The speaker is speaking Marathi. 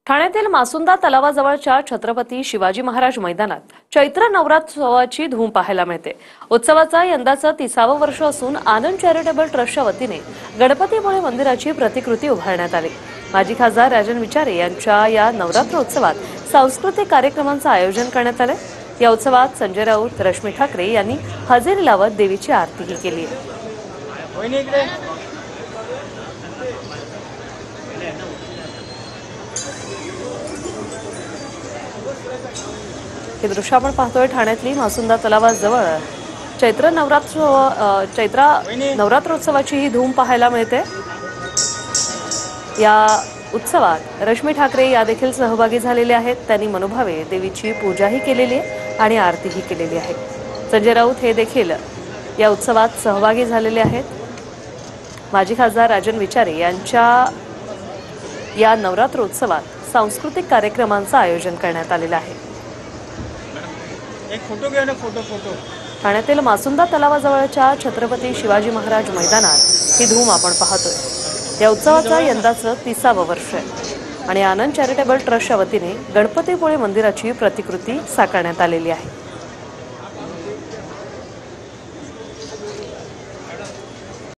ठाण्यातील मासुंदा तलावाजवळच्या छत्रपती शिवाजी महाराज मैदानात चैत्र नवरात्रोत्सवाची धूम पाहायला मिळते। उत्सवाचा यंदाचं 30वं वर्ष असून आनंद चॅरिटेबल ट्रस्टच्या वतीने गणपतीपुळे मंदिराची प्रतिकृती उभारण्यात आली। माजी खासदार राजन विचारे यांच्या या नवरात्रोत्सवात सांस्कृतिक कार्यक्रमांचं आयोजन करण्यात आले। या उत्सवात संजय राऊत, रश्मी ठाकरे यांनी हजेरी लावत देवीची आरतीही केली। हे दृश्य आपण पाहतोय ठाण्यातली मासुंदा तलावाजवळ चैत्र नवरात्रोत्सवाची ही धूम पाहायला मिळते। या उत्सवात रश्मी ठाकरे या देखील सहभागी झालेले आहेत। त्यांनी मनोभावे देवीची पूजाही केलेली आहे आणि आरतीही केलेली आहे। संजय राऊत हे देखील या उत्सवात सहभागी झालेले आहेत। माजी खासदार राजन विचारे यांच्या या नवरात्रोत्सवात सांस्कृतिक कार्यक्रमांचं आयोजन करण्यात आलेलं आहे। एक फोटो घ्या ना, फोटो ठाण्यातील मासुंदा तलावाजवळच्या छत्रपती शिवाजी महाराज मैदानात ही धूम आपण पाहतोय। या उत्सवाचं यंदाचं 30वं वर्ष आहे आणि आनंद चॅरिटेबल ट्रस्टच्या वतीने गणपतीपुळे मंदिराची प्रतिकृती साकारण्यात आलेली आहे।